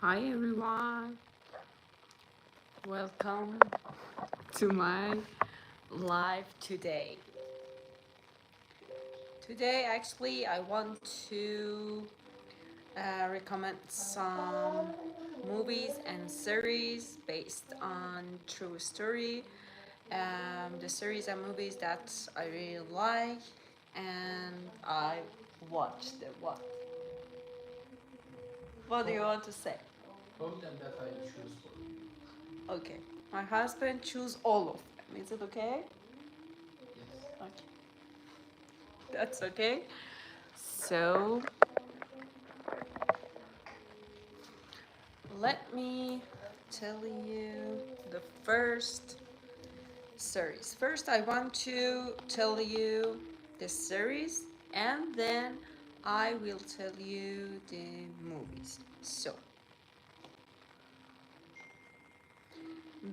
Hi everyone, welcome to my live today. Today, actually, I want to recommend some movies and series based on true story. The series and movies that I really like, and I watched them. What do you want to say? All them that I choose for you. Okay, my husband choose all of them. Is it okay? Yes. Okay, that's okay. So let me tell you the first series. First, I want to tell you the series and then I will tell you the movies. So,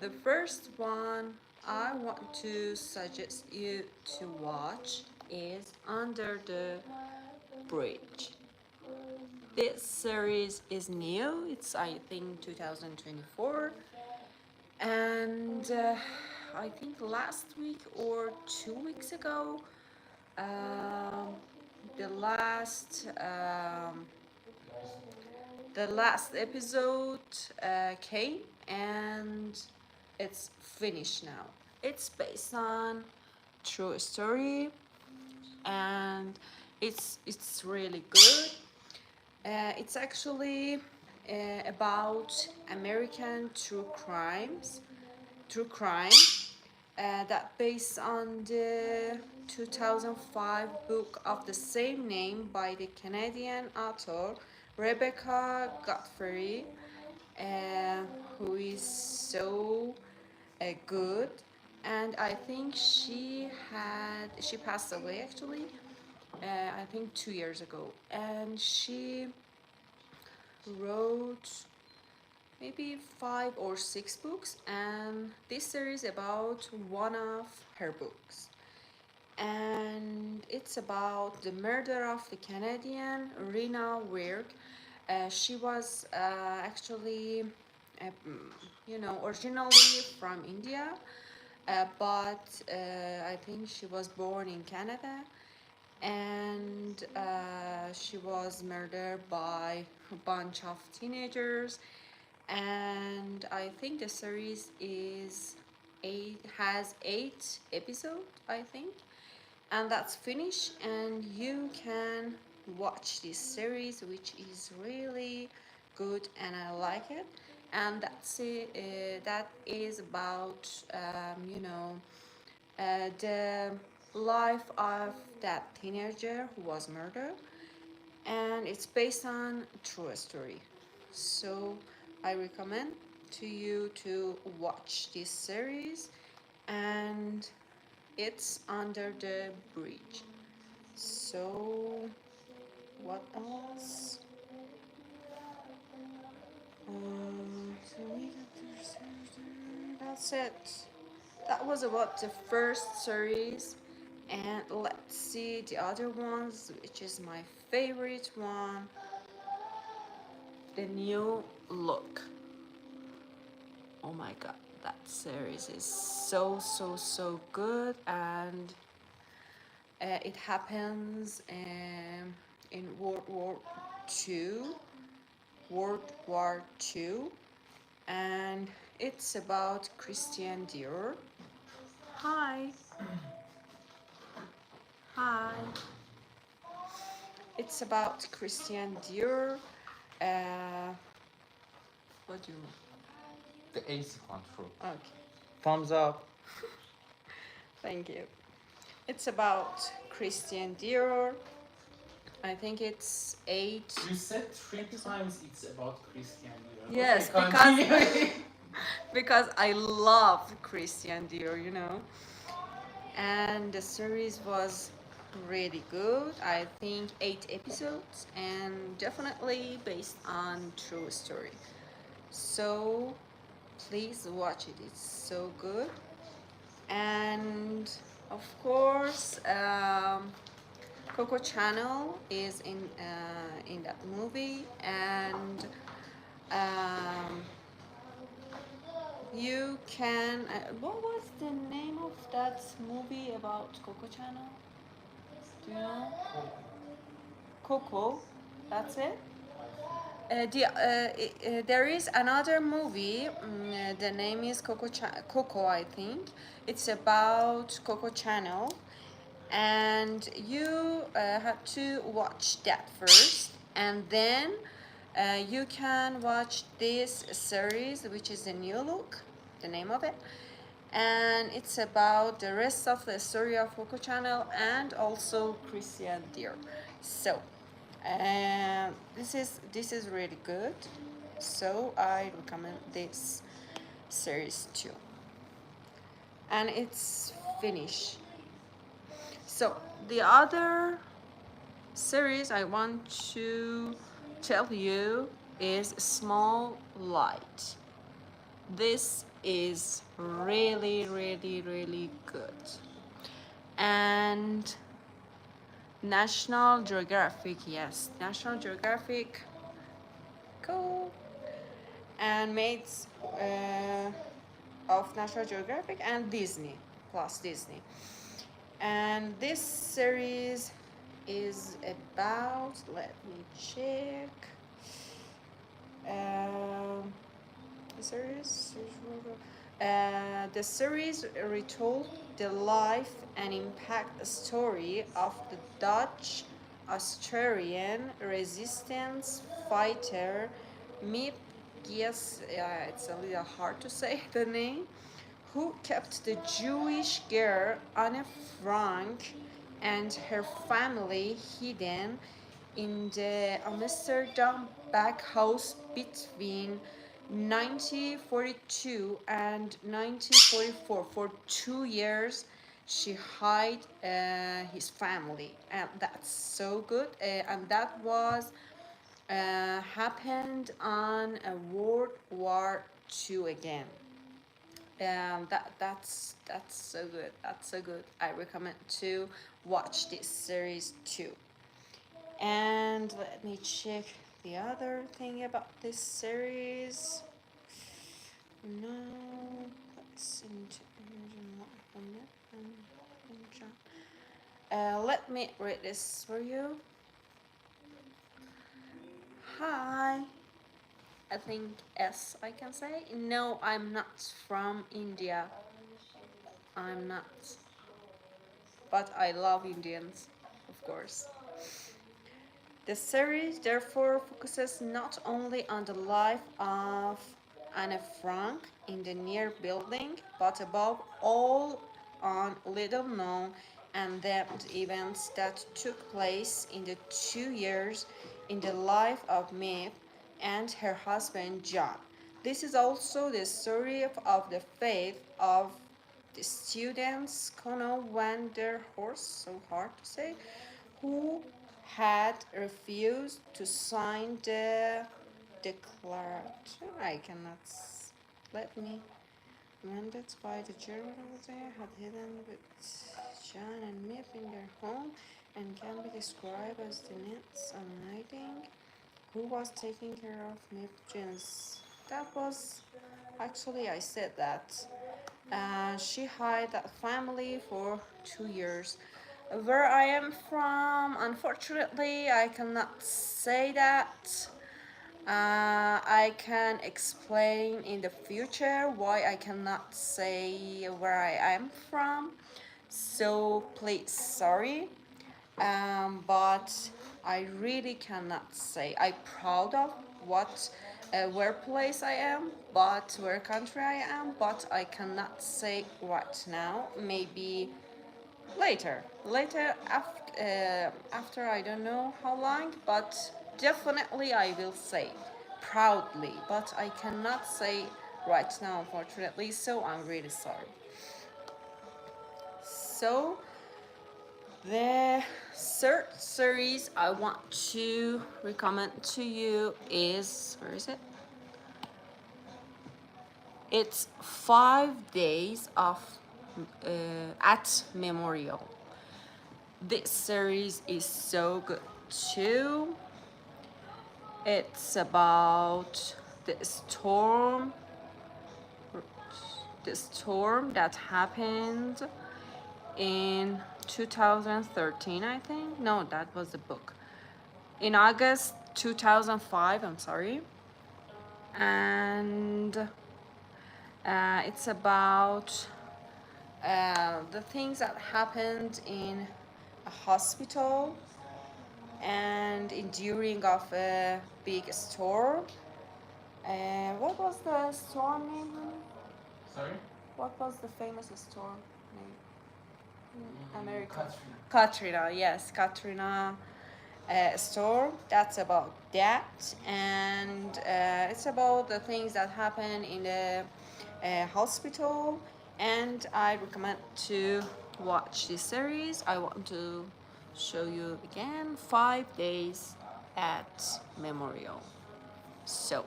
the first one I want to suggest you to watch is Under the Bridge. This series is new. It's I think 2024, and I think last week or 2 weeks ago, um, the last um, the last episode came and it's finished now. It's based on true story and it's really good. It's actually about American true crime, that based on the 2005 book of the same name by the Canadian author Rebecca Godfrey, uh, who is so good. And I think she passed away actually. I think 2 years ago, and she wrote maybe 5 or 6 books, and this series about one of her books, and it's about the murder of the Canadian Rena Wirk. She was actually uh, originally from India, but I think she was born in Canada, and she was murdered by a bunch of teenagers. And I think the series is eight has 8 episodes, I think, and that's finished. And you can watch this series, which is really good, and I like it. And that's it. That is about the life of that teenager who was murdered, and it's based on true story. So I recommend to you to watch this series, and it's Under the Bridge. So what else? That's it. That was about the first series, and let's see the other ones, which is my favorite one, The New Look. Oh my god, that series is so good, and it happens in Two, World War Two, and it's about Christian Dior. Hi, hi. It's about Christian Dior. Uh, what do you The AC control. Okay, Thumbs up. thank you. It's about Christian Dior. I think it's eight. You said 3 times it's about Christian Dior. Yes, Okay, because continue. because I love Christian Dior, and the series was really good. I think 8 episodes, and definitely based on true story. So please watch it. It's so good. And of course, Coco Channel is in that movie, and Um, you can. What was the name of that movie about Coco Channel? Do you know? Coco. That's it. There is another movie. The name is Coco, I think. It's about Coco Channel, and you have to watch that first, and then you can watch this series, which is the New Look, the name of it, and it's about the rest of the story of Coco Channel and also Christian Dior. So this is really good. So I recommend this series too. And it's finished. So the other series I want to tell you is Small Light. This is really, really, really good. And National Geographic, yes, National Geographic, cool, and mates of National Geographic and Disney, plus Disney. And this series is about, let me check, um, the series retold the life and impact story of the Dutch Australian resistance fighter Miep Gies, it's a little hard to say the name, who kept the Jewish girl Anne Frank and her family hidden in the Amsterdam back house between 1942 and 1944. For 2 years, she hid his family, and that's so good. And that was happened on a World War II again. That's so good. That's so good. I recommend to watch this series too. And let me check the other thing about this series. No, let's let me read this for you. Hi. I think S I can say. No, I'm not from India. I'm not. But I love Indians, of course. The series therefore focuses not only on the life of Anne Frank in the near building, but above all on little known and depth events that took place in the 2 years in the life of Maeve and her husband John. This is also the story of the faith of the students Conal Vanderhorst, so hard to say, who had refused to sign the declaration. I cannot. Let me. Amended by the German there had hidden with John and Mip in their home and can be described as the Nets and Nighting who was taking care of Mip Jeans. That was actually I said that. She hid that family for 2 years. Where I am from, unfortunately, I cannot say that. I can explain in the future why I cannot say where I am from. So please, sorry. But I really cannot say. I'm proud of what where place I am, but where country I am, but I cannot say right now. Maybe later after I don't know how long, but definitely I will say proudly, but I cannot say right now, unfortunately. So I'm really sorry. So the third series I want to recommend to you is, where is it? It's 5 days of at Memorial. This series is so good too. It's about the storm that happened in 2013, I think. No, that was the book. In August 2005, I'm sorry. And it's about the things that happened in a hospital and in during of a big storm. What was the storm name? Sorry? What was the famous storm name? America. Katrina. Katrina, yes, Katrina storm. That's about that, and it's about the things that happen in the hospital. And I recommend to watch this series. I want to show you again 5 days at Memorial. So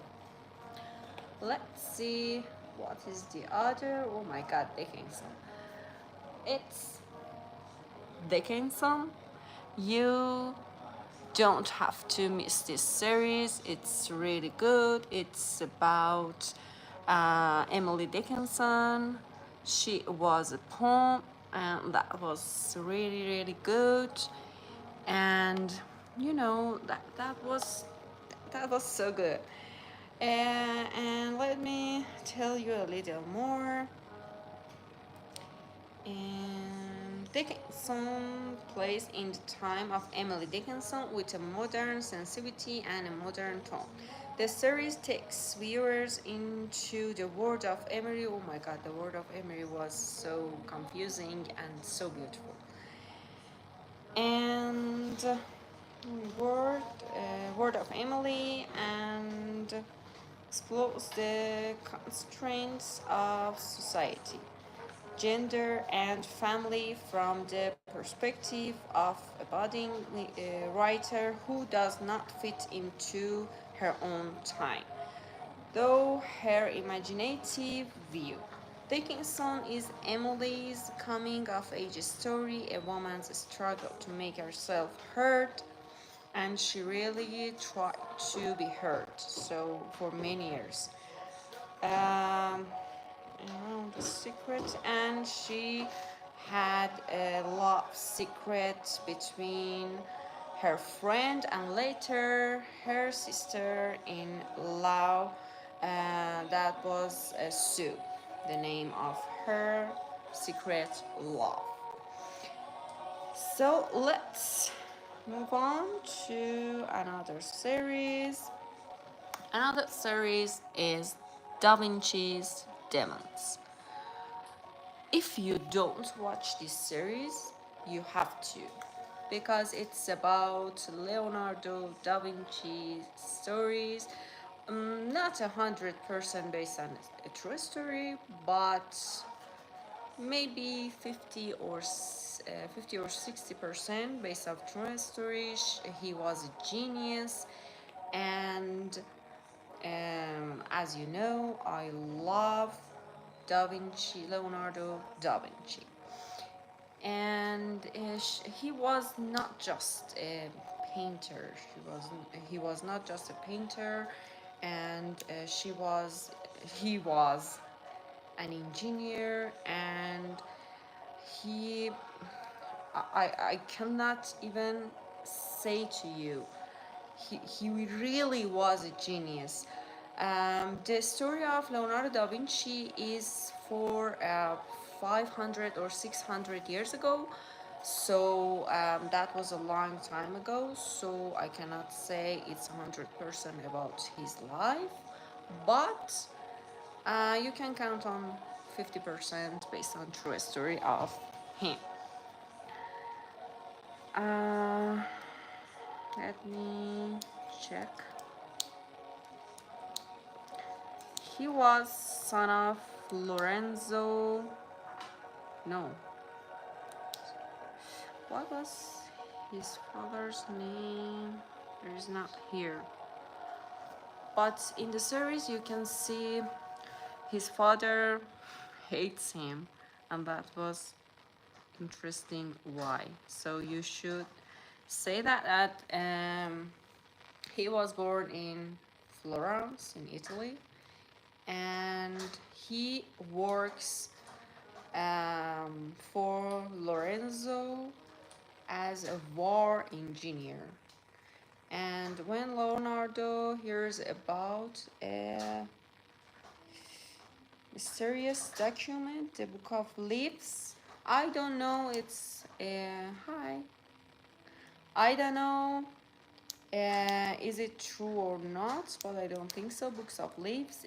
let's see what is the other. Oh my God, Dickinson. It's Dickinson. You don't have to miss this series. It's really good. It's about Emily Dickinson. She was a poem, and that was really, really good. And you know that was so good. And let me tell you a little more. And Dickinson plays in the time of Emily Dickinson with a modern sensitivity and a modern tone. The series takes viewers into the world of Emily. Oh my God, the world of Emily was so confusing and so beautiful. And word, word of Emily, and explores the constraints of society, gender, and family from the perspective of a budding writer who does not fit into her own time, though her imaginative view. Dickinson is Emily's coming of age story, a woman's struggle to make herself heard, and she really tried to be heard so for many years. Um, the secret, and she had a love secret between her friend and later her sister in law. That was Sue, the name of her secret love. So let's move on to another series. Another series is Da Vinci's Demons. If you don't watch this series, you have to, because it's about Leonardo da Vinci's stories. Not 100% based on a true story, but maybe 50 or 60% based on true stories. He was a genius, and as you know, I love Da Vinci, Leonardo da Vinci. And he was not just a painter. He was not just a painter, and he was an engineer, and he I cannot even say to you, he really was a genius. The story of Leonardo da Vinci is for 500 or 600 years ago, so that was a long time ago, so I cannot say it's 100% about his life, but you can count on 50% based on true story of him. Uh, Let me check. He was son of Lorenzo. No. What was his father's name? It is not here. But in the series, you can see his father hates him, and that was interesting why. So you should say that he was born in Florence in Italy, and he works for Lorenzo as a war engineer. And when Leonardo hears about a mysterious document, the Book of Leaves, I don't know, it's hi. I don't know, is it true or not, but I don't think so. Books of Leaves.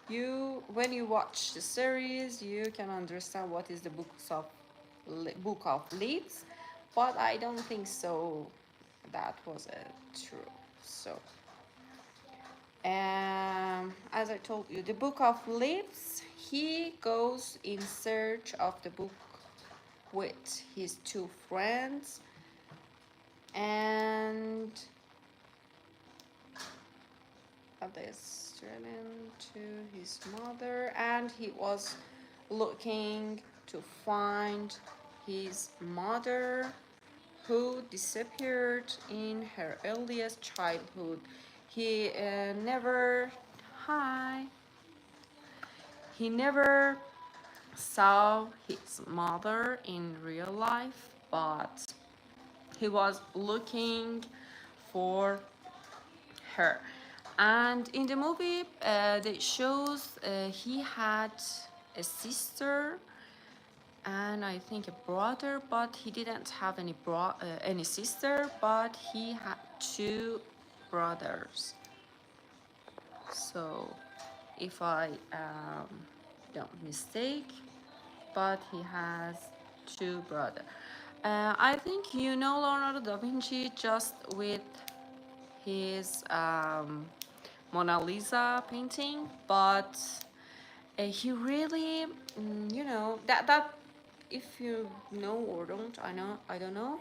You when you watch the series, you can understand what is the Book of Leaves, but I don't think so. That was true. So, as I told you, the Book of Leaves. He goes in search of the book with his two friends, and this driven to his mother, and he was looking to find his mother who disappeared in her earliest childhood. He never hi he never saw his mother in real life, but he was looking for her. And in the movie, they shows he had a sister and I think a brother, but he didn't have any sister, but he had two brothers. So, if I don't mistake, but he has two brothers. I think you know Leonardo da Vinci just with his Mona Lisa painting, but he really, that if you know or don't, I don't know.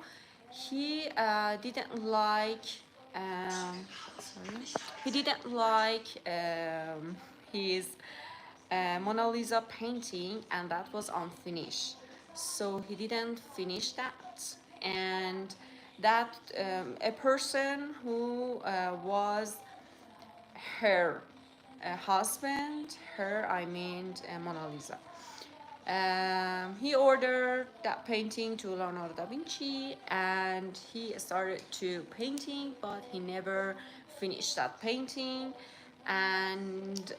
He didn't like, sorry, he didn't like his Mona Lisa painting, and that was unfinished. So he didn't finish that, and that a person who was her husband, her, I mean Mona Lisa. He ordered that painting to Leonardo da Vinci, and he started to painting, but he never finished that painting. And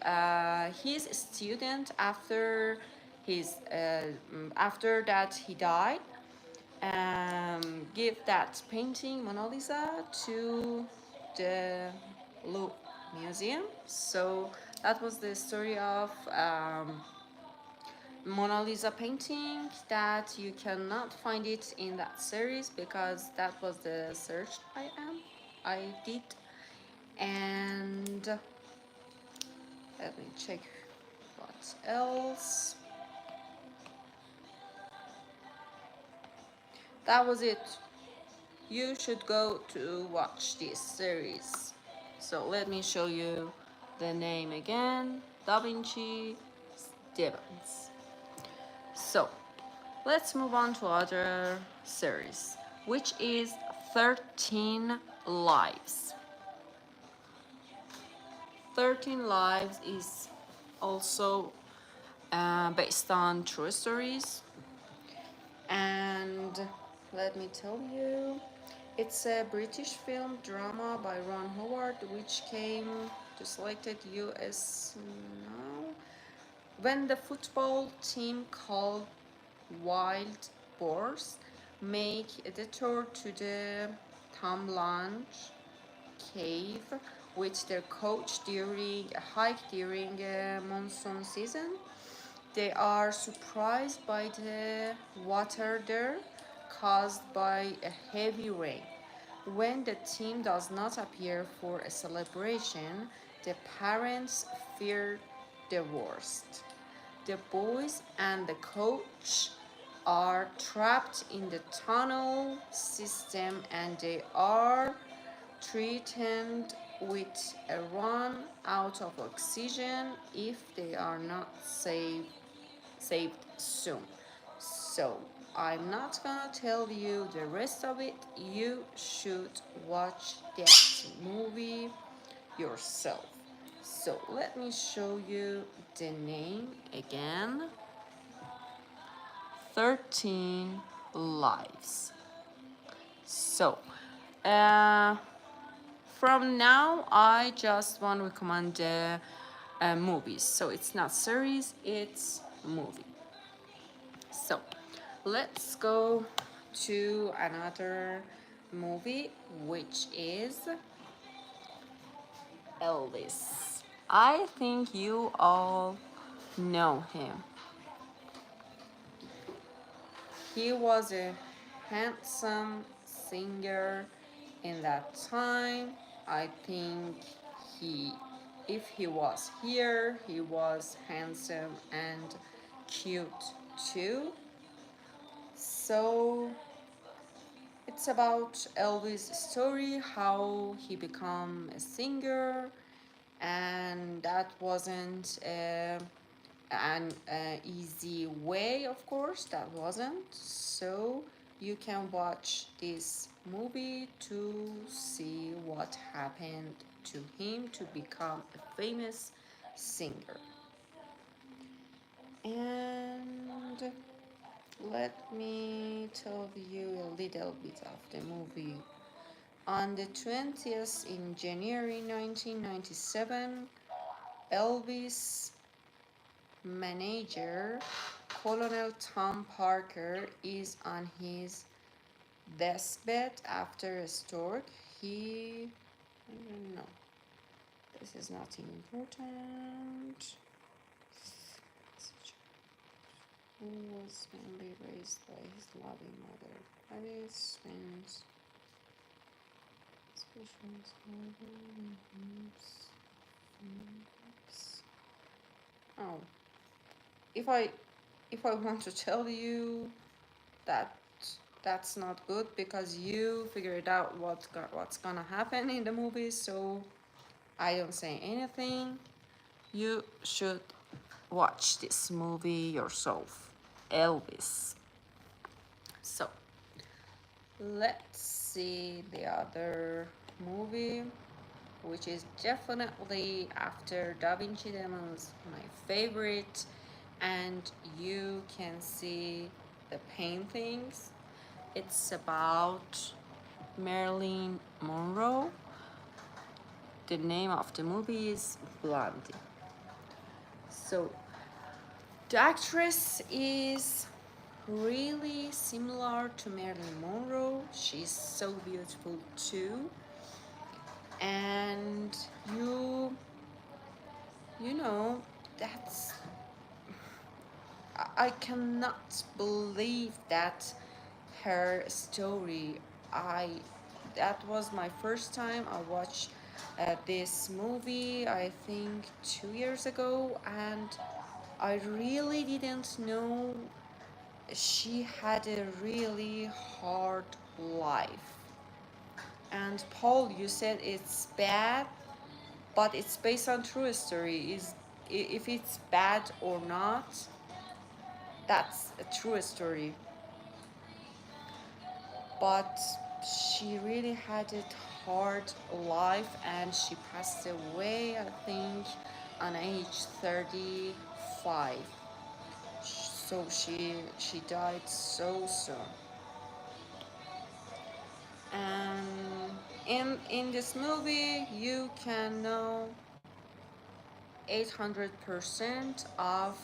his student, after that he died, give that painting Mona Lisa to the Louvre Museum. So that was the story of Mona Lisa painting, that you cannot find it in that series because that was the search I did. And let me check what else. That was it. You should go to watch this series. So let me show you the name again. Da Vinci Stevens. So let's move on to other series, which is 13 Lives. 13 Lives is also based on true stories. And let me tell you, it's a British film drama by Ron Howard, which came to selected US now. When the football team called Wild Boars make a detour to the Tamlange cave with their coach during a hike during a monsoon season, they are surprised by the water there caused by a heavy rain. When the team does not appear for a celebration, the parents fear the worst. The boys and the coach are trapped in the tunnel system, and they are threatened with a run out of oxygen if they are not saved soon. So I'm not gonna tell you the rest of it. You should watch that movie. yourself. So let me show you the name again. 13 Lives. So, uh, from now, I just want to recommend movies. So it's not series, it's movie. So let's go to another movie, which is Elvis. I think you all know him. He was a handsome singer in that time. I think he, if he was here, he was handsome and cute too. So it's about Elvis' story, how he became a singer, and that wasn't an easy way, of course, that wasn't. So you can watch this movie to see what happened to him to become a famous singer. And let me tell you a little bit of the movie. On the 20th in January 1997, Elvis manager Colonel Tom Parker is on his deathbed after a stroke. I don't know, this is nothing important. Who was mainly raised by his loving mother. Paris spends oh, if I want to tell you that that's not good because you figured out what's gonna happen in the movie, so I don't say anything. You should watch this movie yourself, Elvis. So let's see the other movie, which is definitely after Da Vinci Demons, my favorite, and you can see the paintings. It's about Marilyn Monroe. The name of the movie is Blondie. So the actress is really similar to Marilyn Monroe. She's so beautiful too. And you know, that's I cannot believe that her story. I That was my first time I watched this movie, I think 2 years ago, and I really didn't know she had a really hard life. And Paul, you said it's bad, but it's based on true story. Is if it's bad or not, that's a true story. But she really had a hard life, and she passed away, I think, on age 35. So she died so soon. And in this movie, you can know 800% of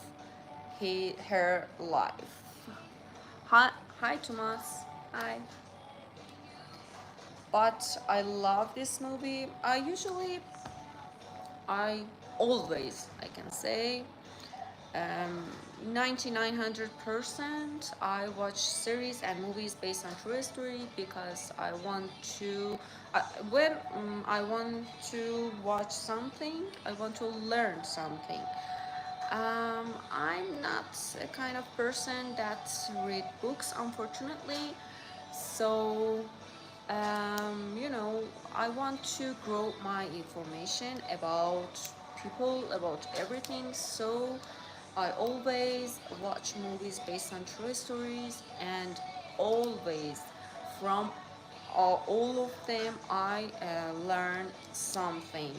her life. Hi, hi, Thomas. Hi. But I love this movie. I always, I can say, um, 9900% I watch series and movies based on true story because I want to, when I want to watch something, I want to learn something. I'm not a kind of person that read books, unfortunately. So, you know, I want to grow my information about people, about everything. So, I always watch movies based on true stories, and always from all of them I learn something.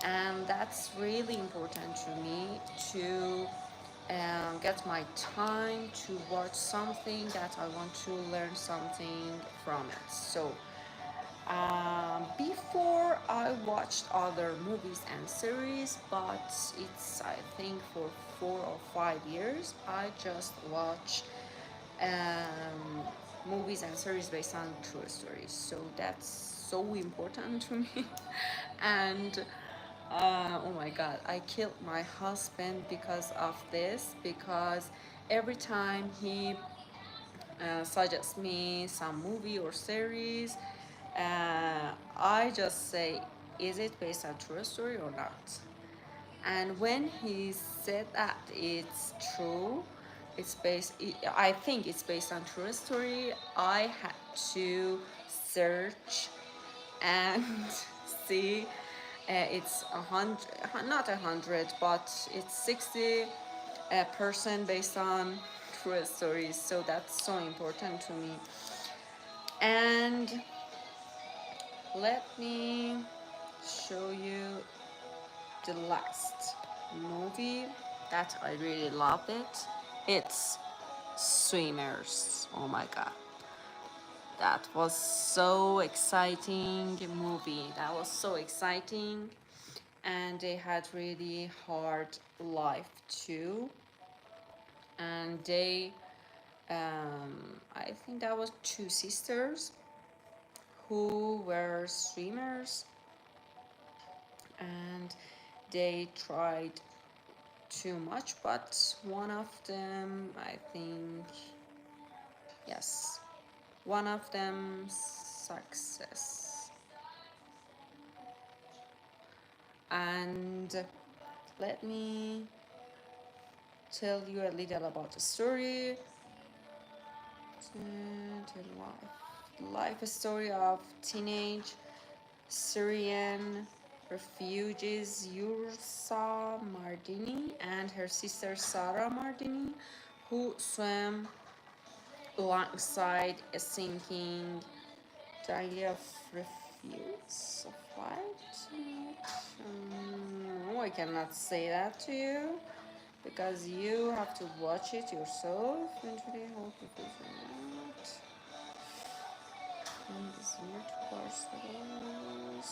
and that's really important to me to get my time to watch something that I want to learn something from it. So before I watched other movies and series, but it's I think for 4 or 5 years I just watch um, movies and series based on true stories. So that's so important to me. And oh my god, I killed my husband because of this, because every time he suggests me some movie or series, I just say, is it based on true story or not? And when he said that it's true, I think it's based on true story, I had to search and see it's 100, not 100, but it's 60% based on true stories. So that's so important to me. And let me show you the last movie that I really loved it. It's Swimmers. Oh my god. That was so exciting movie. That was so exciting. And they had really hard life too. And I think that was two sisters who were swimmers, and they tried too much, but one of them, I think, yes, one of them success. And let me tell you a little about the story. The life story of teenage Syrian refugees Yursa Mardini and her sister Sara Mardini, who swam alongside a sinking idea of refuse of what? No, I cannot say that to you because you have to watch it yourself. Eventually, hope it is not. And this year to Barcelos.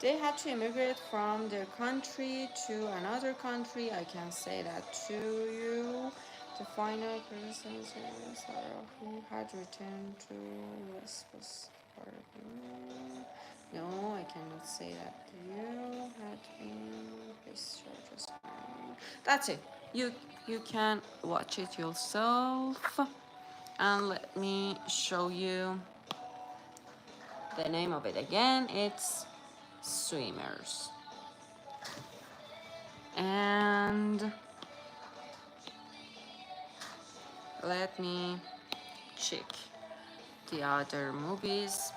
They had to immigrate from their country to another country. I can say that to you. The final person, Sarah, who had returned to Lesbos. No, I cannot say that. You had been discharged. That's it. You can watch it yourself. And let me show you the name of it again. It's Swimmers. And let me check the other movies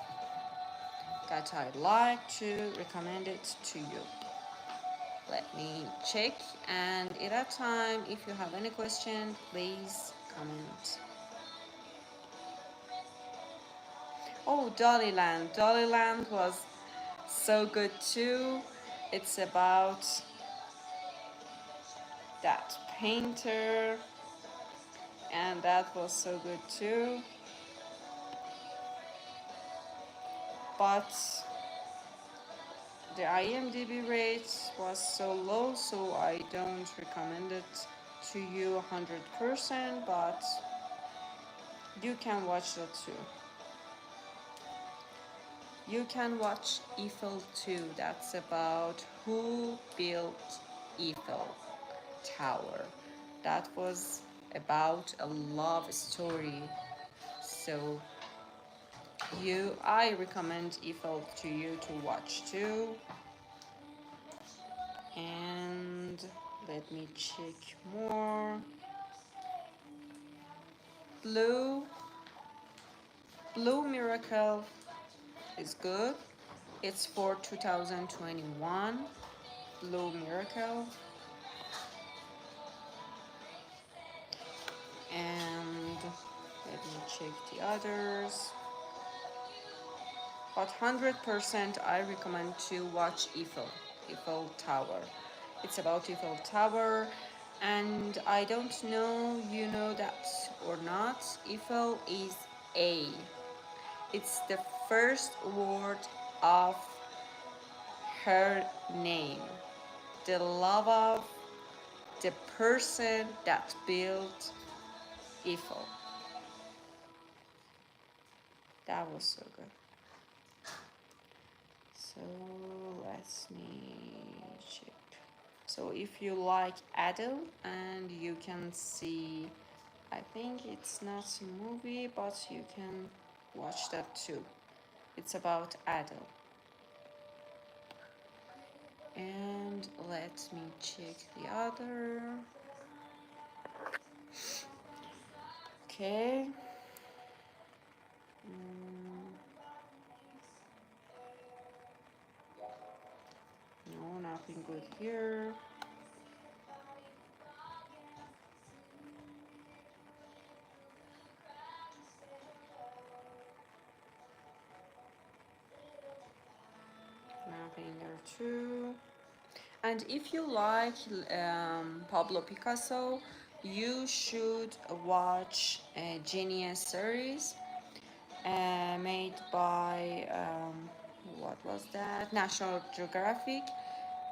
that I'd like to recommend it to you. Let me check, and at that time, if you have any question, please comment. Oh, Dollyland. Dollyland was so good too. It's about that painter, and that was so good too. But the IMDb rate was so low, so I don't recommend it to you 100%, but you can watch that too. You can watch Eiffel 2. That's about who built Eiffel Tower. That was about a love story. So I recommend Eiffel to you to watch too. And let me check more. Blue Miracle is good. It's for 2021. Blue Miracle. And let me check the others. but 100% I recommend to watch Eiffel Tower. It's about Eiffel Tower, and I don't know you know that or not. Eiffel is A. It's the first word of her name. The love of the person that built Eiffel. That was so good. So let me check. So if you like Adele and you can see, I think it's not a movie, but you can watch that too. It's about Adele. And let me check the other. Okay. No, nothing good here. Nothing there too. And if you like Pablo Picasso, you should watch a Genius series made by what was that? National Geographic,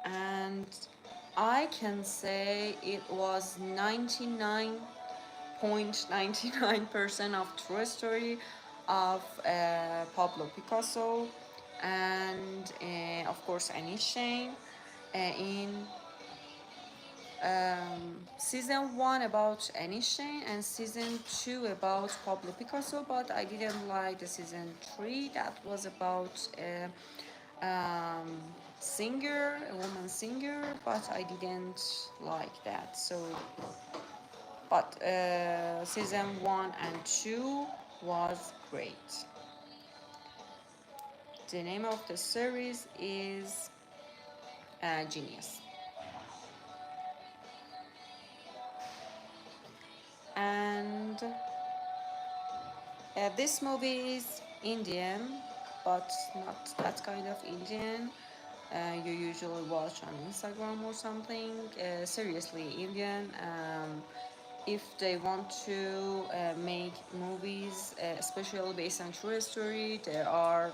and I can say it was 99.99% of true story of Pablo Picasso and of course Annie Shane in season one about Annie Shane and season two about Pablo Picasso, but I didn't like the season three that was about singer, a woman singer, but I didn't like that. So, but season one and two was great. The name of the series is Genius. And this movie is Indian, but not that kind of Indian you usually watch on Instagram or something. Seriously, Indian. If they want to make movies, especially based on true story, there are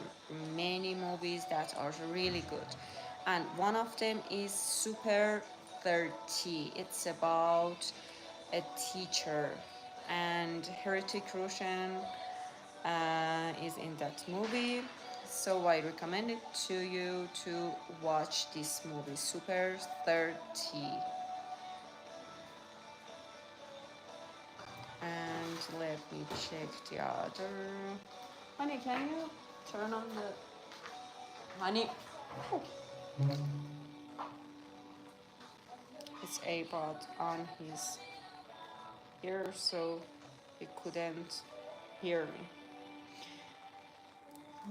many movies that are really good. And one of them is Super 30. It's about a teacher, and Heritic Roshan is in that movie. So I recommend it to you to watch this movie, Super 30. And let me check the other. Honey, can you turn on the. Honey. Oh. It's iPod on his ear, so he couldn't hear me.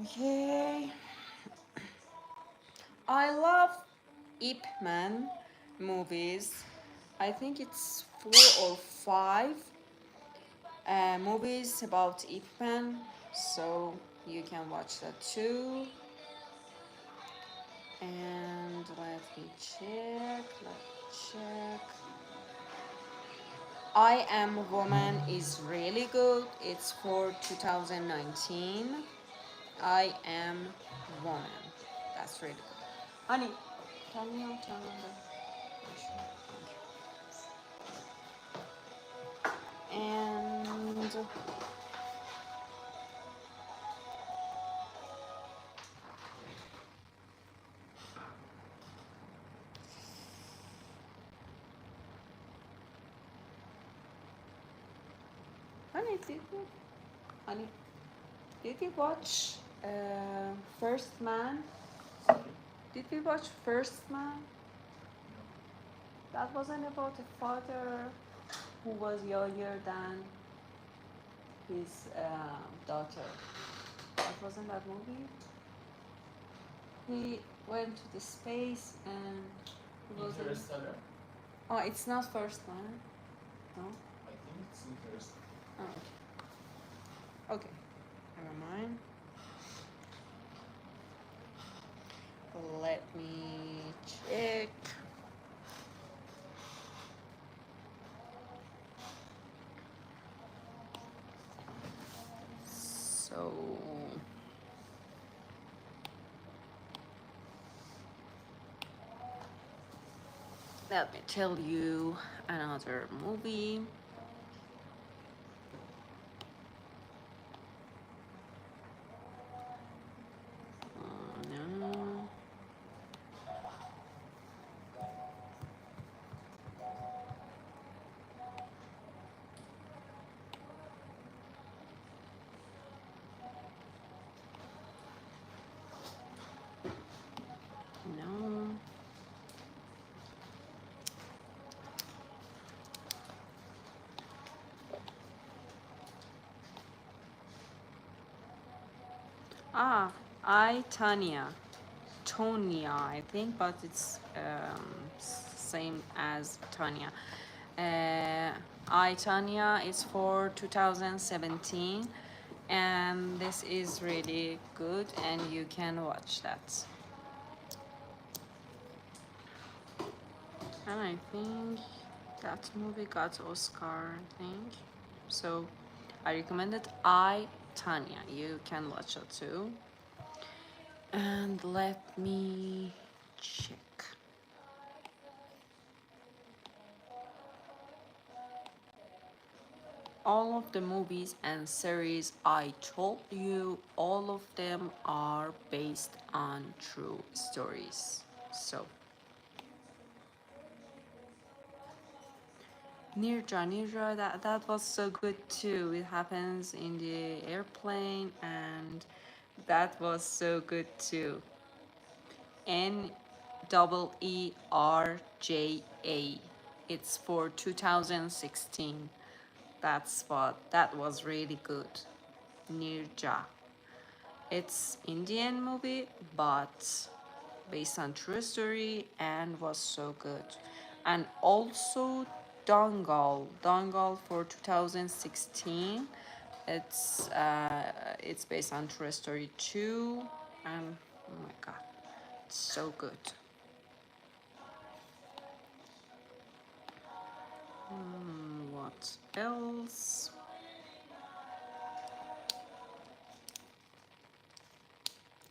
Okay. I love Ip Man movies. I think it's 4 or 5 movies about Ip Man, so you can watch that too. And let me check. I Am a Woman is really good. It's for 2019. I Am Woman. That's really good. Honey, can you turn on the. And honey, honey, did you watch First Man? Did we watch First Man? That wasn't about a father who was younger than his daughter. That wasn't that movie. He went to the space and he was. Interstellar? Oh, it's not First Man. No. I think it's Interstellar. Oh, okay. Okay. Never mind. Let me check. So let me tell you another movie. No. No. Ah, I Tanya. Tonya, I think, but it's same as Tanya. I Tanya is for 2017, and this is really good, and you can watch that. And I think that movie got Oscar, I think. So I recommend it. I Tanya. You can watch it too. And let me check. All of the movies and series I told you, all of them are based on true stories. So, Nirja, that was so good too. It happens in the airplane, and that was so good too. Nerja. It's for 2016. That was really good. Nirja. It's Indian movie, but based on true story and was so good. And also Dangal for 2016. It's based on true story too, and oh my god, it's so good. What else?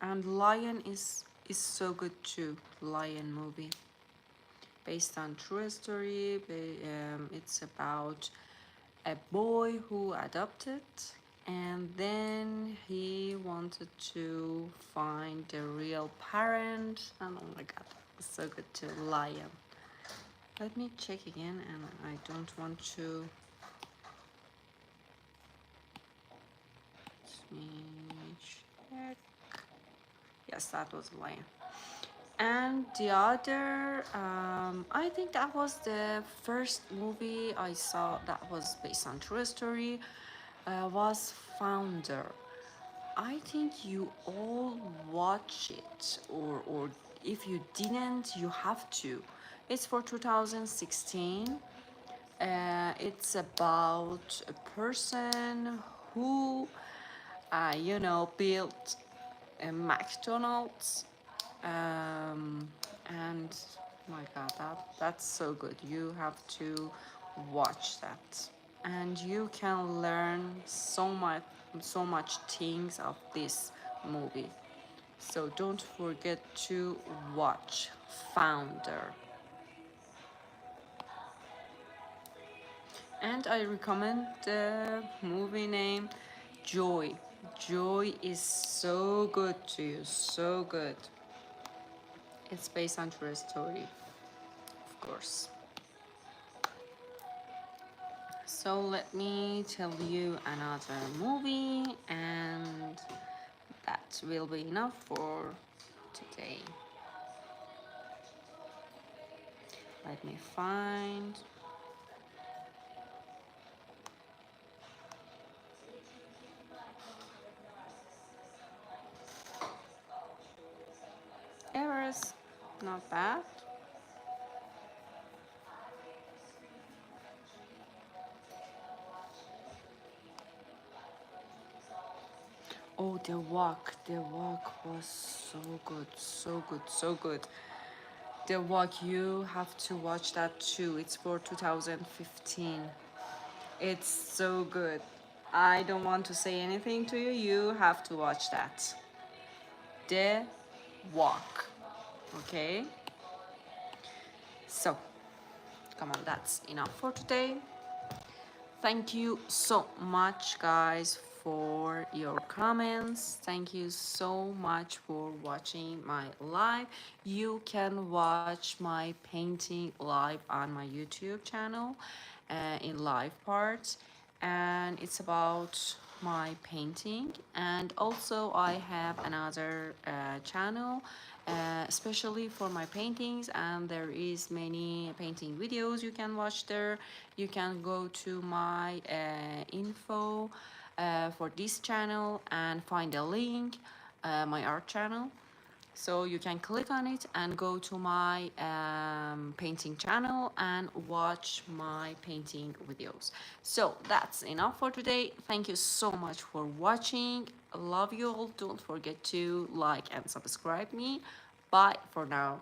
And Lion is so good too. Lion movie based on true story. It's about a boy who adopted, and then he wanted to find the real parent. And oh my god, it's so good too. Lion. Let me check again, and I don't want to. Let me check. Yes, that was Lion. And the other, I think that was the first movie I saw that was based on true story, was Founder. I think you all watch it, or if you didn't, you have to. It's for 2016. It's about a person who, built a McDonald's, and my God, that's so good. You have to watch that, and you can learn so much things of this movie. So don't forget to watch Founder. And I recommend the movie name Joy. Joy is so good to you, so good. It's based on true story, of course. So let me tell you another movie, and that will be enough for today. Let me find. Everest, not bad. Oh, the walk was so good, so good, so good. The walk, you have to watch that too. It's for 2015. It's so good. I don't want to say anything to you. You have to watch that. The walk. Okay? So, come on, that's enough for today. Thank you so much, guys, for your comments. Thank you so much for watching my live. You can watch my painting live on my YouTube channel in live parts, and it's about my painting. And also I have another channel especially for my paintings, and there is many painting videos you can watch there. You can go to my info for this channel and find a link, my art channel, so you can click on it and go to my painting channel and watch my painting videos. So that's enough for today. Thank you so much for watching. Love you all. Don't forget to like and subscribe me. Bye for now.